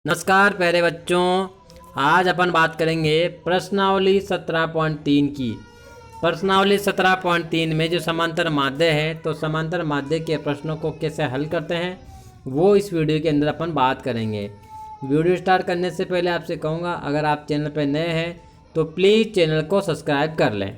नमस्कार प्यारे बच्चों। आज अपन बात करेंगे प्रश्नावली 17.3 की। प्रश्नावली 17.3 में जो समांतर माध्य है तो समांतर माध्य के प्रश्नों को कैसे हल करते हैं वो इस वीडियो के अंदर अपन बात करेंगे। वीडियो स्टार्ट करने से पहले आपसे कहूँगा, अगर आप चैनल पर नए हैं तो प्लीज़ चैनल को सब्सक्राइब कर लें।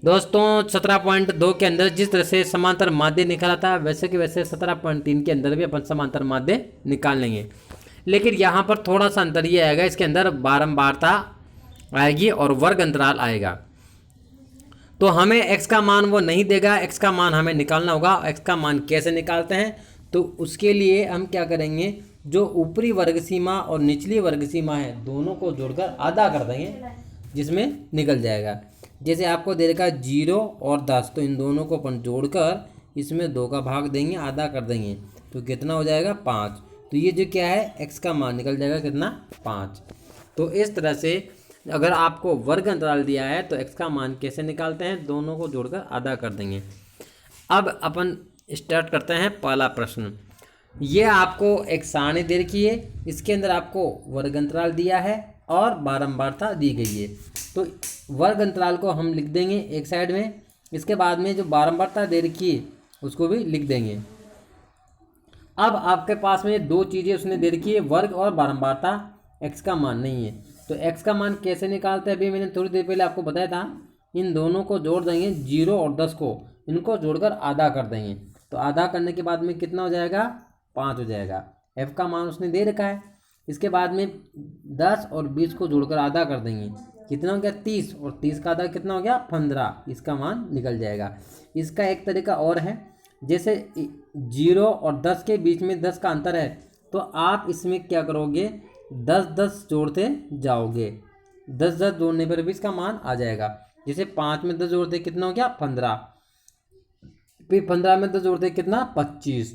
दोस्तों 17.2 के अंदर जिस तरह से समांतर माध्य निकाला था वैसे कि वैसे 17.3 के अंदर भी अपन समांतर माध्य निकाल लेंगे, लेकिन यहाँ पर थोड़ा सा अंतर ये आएगा, इसके अंदर बारंबारता आएगी और वर्ग अंतराल आएगा। तो हमें x का मान वो नहीं देगा, x का मान हमें निकालना होगा। x का मान कैसे निकालते हैं तो उसके लिए हम क्या करेंगे, जो ऊपरी वर्ग सीमा और निचली वर्ग सीमा है दोनों को जोड़कर आधा कर देंगे, जिसमें निकल जाएगा। जैसे आपको दे रखा 0 और 10, तो इन दोनों को अपन जोड़कर इसमें 2 का भाग देंगे, आधा कर देंगे, तो कितना हो जाएगा 5। तो ये जो क्या है x का मान निकल जाएगा कितना 5। तो इस तरह से अगर आपको वर्ग अंतराल दिया है तो x का मान कैसे निकालते हैं, दोनों को जोड़कर आधा कर देंगे। अब अपन स्टार्ट करते हैं पहला प्रश्न। ये आपको एक सारणी दे रखी है, इसके अंदर आपको वर्ग अंतराल दिया है और बारंबारता दी गई है। तो वर्ग अंतराल को हम लिख देंगे एक साइड में, इसके बाद में जो बारंबारता दे रखी है उसको भी लिख देंगे। अब आपके पास में दो चीज़ें उसने दे रखी है, वर्ग और बारंबारता, x का मान नहीं है। तो x का मान कैसे निकालते हैं, अभी मैंने थोड़ी देर पहले आपको बताया था। इन दोनों को जोड़ देंगे, 0 और 10 को इनको जोड़कर आधा कर देंगे, तो आधा करने के बाद में कितना हो जाएगा 5 हो जाएगा। f का मान उसने दे रखा है। इसके बाद में 10 और 20 को जोड़कर आधा कर देंगे, कितना हो गया 30, और 30 का आधा कितना हो गया 15। इसका मान निकल जाएगा। इसका एक तरीका और है, जैसे 0 और 10 के बीच में 10 का अंतर है, तो आप इसमें क्या करोगे 10-10 जोड़ते जाओगे, 10-10 जोड़ने पर भी इसका मान आ जाएगा। जैसे 5 में 10 जोड़ते कितना हो गया 15, फिर 15 में 10 जोड़ते कितना 25,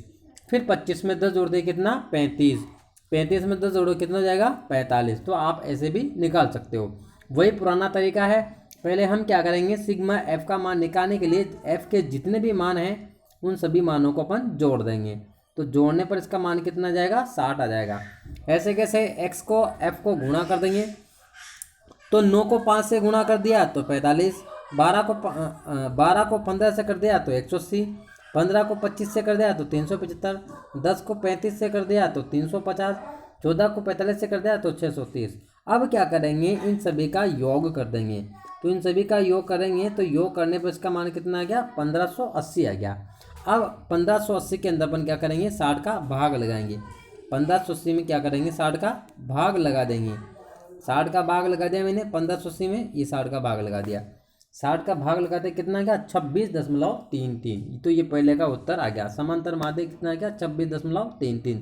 फिर 25 में 10 जोड़ते कितना 35, 35 में 10 जोड़ो कितना हो जाएगा 45। तो आप ऐसे भी निकाल सकते हो, वही पुराना तरीका है। पहले हम क्या करेंगे, सिग्मा एफ का मान निकालने के लिए एफ के जितने भी मान हैं उन सभी मानों को अपन जोड़ देंगे, तो जोड़ने पर इसका मान कितना आ जाएगा 60 आ जाएगा। ऐसे कैसे, x को f को गुणा कर देंगे, तो 9 को 5 से गुणा कर दिया तो 45, 12 को 15 से कर दिया तो 180, 15 को 25 से कर दिया तो 375, 10 को 35 से कर दिया तो 350, 14 को 45 से कर दिया तो 630। अब क्या करेंगे, इन सभी का योग कर देंगे। तो इन सभी का योग करेंगे तो योग करने पर इसका मान कितना आ गया 1580 आ गया। अब 1580 के अंदर अपन क्या करेंगे 60 का भाग लगाएंगे। 1580 में क्या करेंगे 60 का भाग लगा देंगे। 60 का भाग लगा दिया मैंने 1580 में, ये 60 का भाग लगा दिया। 60 का भाग लगाते कितना गया 26.33। तो ये पहले का उत्तर आ गया। समांतर माध्य कितना आ गया 26.33।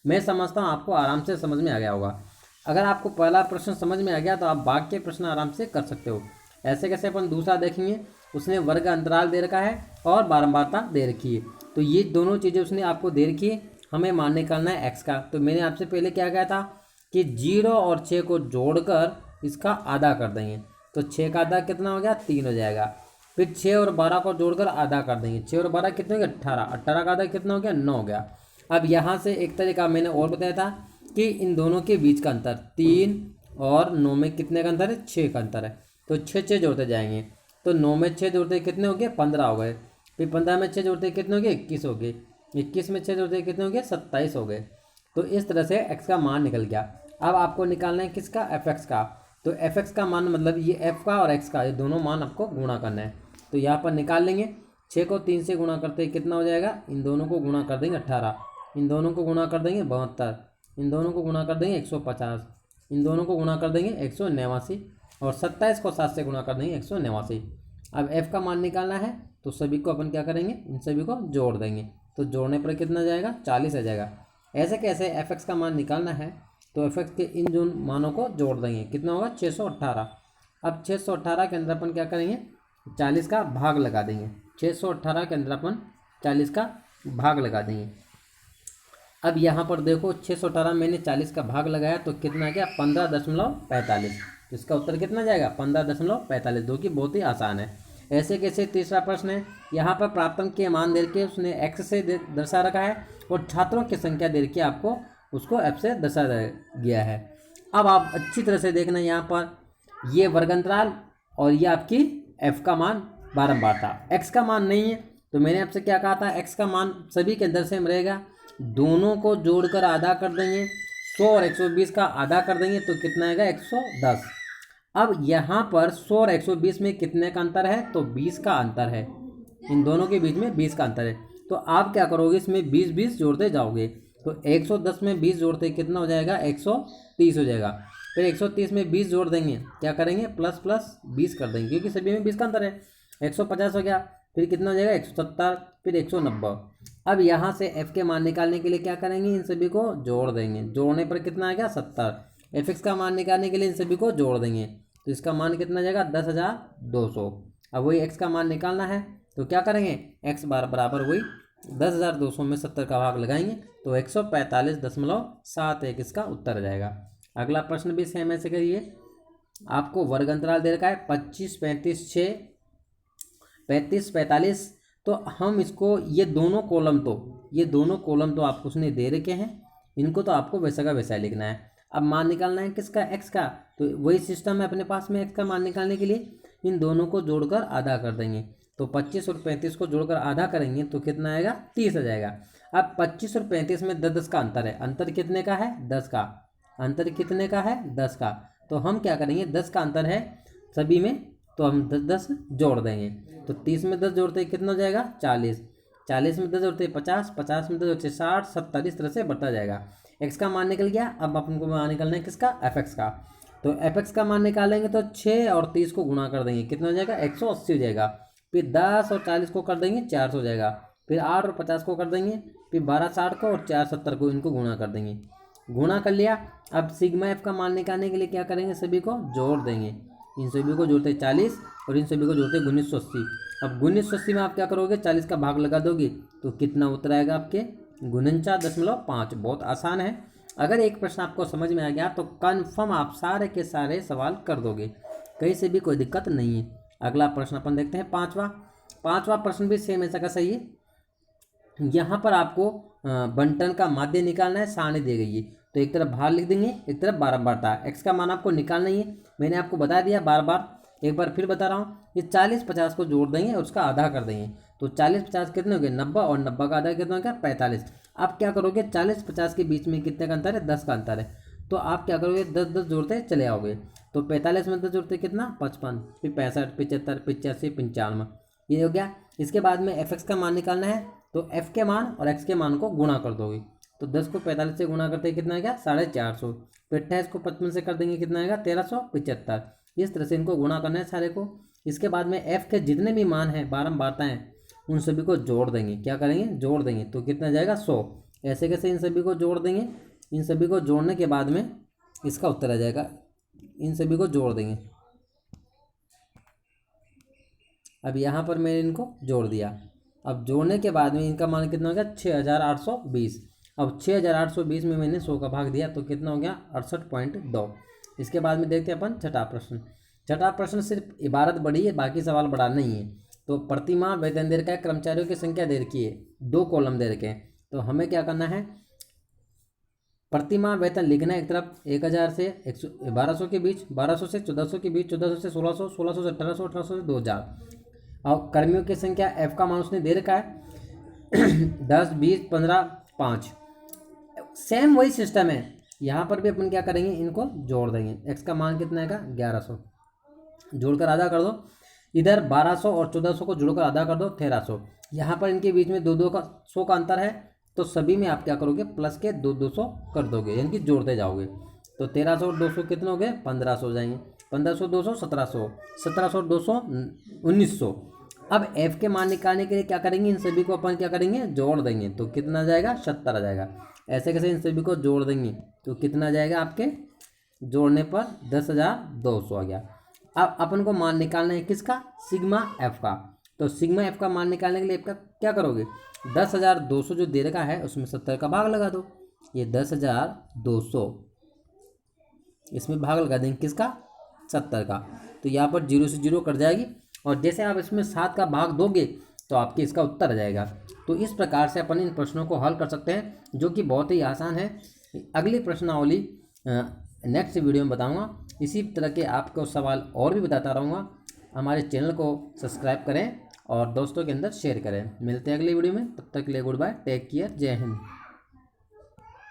मैं समझता हूँ आपको आराम से समझ में आ गया होगा। अगर आपको पहला प्रश्न समझ में आ गया तो आप बाकी के प्रश्न आराम से कर सकते हो। ऐसे कैसे अपन दूसरा देखेंगे, उसने वर्ग अंतराल दे रखा है और बारंबारता दे रखी है, तो ये दोनों चीज़ें उसने आपको दे रखी है। हमें मान निकालना है x का। तो मैंने आपसे पहले क्या कहा था कि 0 और 6 को जोड़कर इसका आधा कर देंगे, तो 6 का आधा कितना हो गया 3 हो जाएगा। फिर 6 और 12 को जोड़कर आधा कर देंगे, 6 और 12 कितने हो गया 18, 18 का आधा कितना हो गया 9 हो गया। अब यहाँ से एक तरीका मैंने और बताया था कि इन दोनों के बीच का अंतर 3 और 9 में कितने का अंतर है 6 का अंतर है, तो 6 जोड़ते जाएंगे, तो 9 में 6 जोड़ते कितने हो गए 15 हो गए। फिर 15 में 6 जोड़ते कितने हो गए 21 हो गए। 21 में 6 जोड़ते कितने हो गए 27 हो गए। तो इस तरह से x का मान निकल गया। अब आपको निकालना है किसका fx का। तो fx का मान मतलब ये f का और x का, ये दोनों मान आपको गुणा करना है। तो यहाँ पर निकाल लेंगे। 6 को 3 से गुणा करते कितना हो जाएगा, इन दोनों को गुणा कर देंगे 18, इन दोनों को गुणा कर देंगे 72, इन दोनों को गुणा कर देंगे 150, इन दोनों को गुणा कर देंगे 189, और 27 को 7 से गुणा कर देंगे 189। अब f का मान निकालना है तो सभी को अपन क्या करेंगे, इन सभी को जोड़ देंगे, तो जोड़ने पर कितना जाएगा 40 आ जाएगा। ऐसे कैसे fx का मान निकालना है, तो fx के इन जो मानों को जोड़ देंगे, कितना होगा 618। अब 618 के अंदर अपन क्या करेंगे 40 का भाग लगा देंगे। 618 के अंदर अपन 40 का भाग लगा देंगे। अब यहाँ पर देखो 618 मैंने 40 का भाग लगाया तो कितना गया 15.45। तो इसका उत्तर कितना जाएगा 15.45, जो कि बहुत ही आसान है। ऐसे कैसे तीसरा प्रश्न है, यहाँ पर प्राप्तांक के मान दे के उसने x से दर्शा रखा है और छात्रों की संख्या दे के आपको उसको f से दर्शाया गया है। अब आप अच्छी तरह से देखना, यहाँ पर ये वर्गंतराल और ये आपकी f का मान बारंबारता, x का मान नहीं है। तो मैंने आपसे क्या कहा था, x का मान सभी के अंदर सेम रहेगा, दोनों को जोड़कर आधा कर देंगे, 100 और 120 का आधा कर देंगे तो कितना आएगा 110। अब यहाँ पर 100 और 120 में कितने का अंतर है, तो 20 का अंतर है, इन दोनों के बीच में 20 का अंतर है। तो आप क्या करोगे, इसमें 20 जोड़ते जाओगे, तो 110 में 20 जोड़ते कितना हो जाएगा 130 हो जाएगा। फिर 130 में 20 जोड़ देंगे, क्या करेंगे प्लस प्लस 20 कर देंगे, क्योंकि सभी में 20 का अंतर है। 150 हो गया, फिर कितना हो जाएगा 170, फिर 190। अब यहाँ से f के मान निकालने के लिए क्या करेंगे, इन सभी को जोड़ देंगे, जोड़ने पर कितना आएगा 70। fx का मान निकालने के लिए इन सभी को जोड़ देंगे, तो इसका मान कितना जाएगा 10,200। अब वही x का मान निकालना है, तो क्या करेंगे x बार बराबर वही 10,200 में 70 का भाग लगाएंगे, तो 145.71 इसका उत्तर आ जाएगा। अगला प्रश्न भी सेम ऐसे करिए। आपको वर्ग अंतराल दे रखा है 25, 35, 6, 35, 45। तो हम इसको ये दोनों कॉलम तो आपको उसने दे रखे हैं, इनको तो आपको वैसा का वैसा लिखना है। अब मान निकालना है किसका, x का, तो वही सिस्टम है अपने पास में। x का मान निकालने के लिए इन दोनों को जोड़कर आधा कर देंगे, तो 25 और 35 को जोड़कर आधा करेंगे तो कितना आएगा 30 आ जाएगा। अब 25 और 35 में 10 का अंतर है, अंतर कितने का है 10 का, अंतर कितने का है 10 का। तो हम क्या करेंगे, 10 का अंतर है सभी में, तो हम 10 जोड़ देंगे, तो 30 में 10 जोड़ते ही कितना हो जाएगा 40, 40 में 10 जोड़ते 50, 50 में 10 जोड़ते 60, 70, इस तरह से बढ़ता जाएगा। x का मान निकल गया। अब अपन को मान निकलना है किसका, fx का। तो fx का मान निकालेंगे तो 6 और 30 को गुणा कर देंगे, कितना हो जाएगा 180 हो जाएगा। फिर 10 और 40 को कर देंगे 400 हो जाएगा। फिर 8 और 50 को कर देंगे, फिर 12 60 को और 4 70 को, इनको गुणा कर देंगे। गुणा कर लिया। अब सिग्मा एफ का मान निकालने के लिए क्या करेंगे, सभी को जोड़ देंगे। इन सभी को जोड़ते 40 और इन सभी को जोड़ते 1980। अब 1980 में आप क्या करोगे, 40 का भाग लगा दोगे तो कितना उत्तर आएगा आपके 49.5। बहुत आसान है। अगर एक प्रश्न आपको समझ में आ गया तो कन्फर्म आप सारे के सारे सवाल कर दोगे, कहीं से भी कोई दिक्कत नहीं है। अगला प्रश्न अपन देखते हैं पांचवा प्रश्न भी सेम ऐसा का सही है। यहाँ पर आपको बंटन का माध्य निकालना है, सारणी दी गई है, तो एक तरफ भार लिख देंगे, एक तरफ बारंबारता। एक्स का मान आपको निकालना ही है, मैंने आपको बता दिया बार बार, एक बार फिर बता रहा हूँ। ये 40-50 को जोड़ देंगे और उसका आधा कर देंगे, तो 40-50 कितने हो गए 90, और 90 का आधा कितना हो गया 45। आप क्या करोगे, 40-50 के बीच में कितने का अंतर है 10 का अंतर है, तो आप क्या करोगे 10-10 जोड़ते चले आओगे, तो 45 में 10 जोड़ते कितना 55, फिर 65, 75, 85, 95, ये हो गया। इसके बाद में एफ एक्स का मान निकालना है, तो एफ के मान और एक्स के मान को गुणा कर दोगे, तो 10 को 45 से गुणा करते कितना आएगा 450। फिर 28 को 55 से कर देंगे कितना आएगा 1375। इस तरह से इनको गुणा करना है सारे को। इसके बाद में एफ के जितने भी मान हैं बारंबारताएं उन सभी को जोड़ देंगे, क्या करेंगे जोड़ देंगे, तो कितना जाएगा 100। ऐसे कैसे इन सभी को जोड़ देंगे, इन सभी को जोड़ने के बाद में इसका उत्तर आ जाएगा, इन सभी को जोड़ देंगे। अब यहाँ पर मैंने इनको जोड़ दिया, अब जोड़ने के बाद में इनका मान कितना हो गया 6820। अब 6820 में मैंने 100 का भाग दिया तो कितना हो गया 68.2। इसके बाद में देखते हैं अपन छठा प्रश्न। छठा प्रश्न सिर्फ इबारत बड़ी है, बाकी सवाल बड़ा नहीं है। तो प्रतिमाह वेतन दे रखा है, कर्मचारियों की संख्या दे रखी है, 2 कॉलम दे रखे हैं, तो हमें क्या करना है, प्रतिमाह वेतन लिखना है एक तरफ 1000 से 1200 के बीच, 1200 से 1400 के बीच, 1400 से 1600, 1600 से 1800, 1800 से 2000। और कर्मियों की संख्या एफ का मान उसने दे रखा है 10, 20, 15, 5। सेम वही सिस्टम है, यहाँ पर भी अपन क्या करेंगे, इनको जोड़ देंगे। एक्स का मान कितना आएगा 1100, जोड़कर आधा कर दो। इधर 1200 और 1400 को जोड़कर आधा कर दो 1300। यहाँ पर इनके बीच में 2-2 का 100 का अंतर है, तो सभी में आप क्या करोगे प्लस के 2-200 कर दोगे, यानी कि जोड़ते जाओगे। तो 1300 और 200 कितने हो गए 1500 हो जाएंगे, 1500 200 1700, 1700 200 1900। अब f के मान निकालने के लिए क्या करेंगे, इन सभी को अपन क्या करेंगे जोड़ देंगे, तो कितना जाएगा 70 आ जाएगा। ऐसे कैसे इन सभी को जोड़ देंगे तो कितना जाएगा, आपके जोड़ने पर 10,200 आ गया। अब अपन को मान निकालना है किसका, सिग्मा एफ का। तो सिग्मा एफ का मान निकालने के लिए आपका क्या करोगे, 10,200 जो दे रखा है उसमें 70 का भाग लगा दो, ये 10,200 इसमें भाग लगा देंगे किसका 70 का, तो यहाँ पर 0 से 0 कट जाएगी, और जैसे आप इसमें 7 का भाग दोगे तो आपके इसका उत्तर आ जाएगा। तो इस प्रकार से अपन इन प्रश्नों को हल कर सकते हैं, जो कि बहुत ही आसान है। अगली प्रश्नावली नेक्स्ट वीडियो में बताऊंगा। इसी तरह के आपको सवाल और भी बताता रहूँगा। हमारे चैनल को सब्सक्राइब करें और दोस्तों के अंदर शेयर करें। मिलते हैं अगली वीडियो में, तब तक के लिए गुड बाय, टेक केयर, जय हिंद।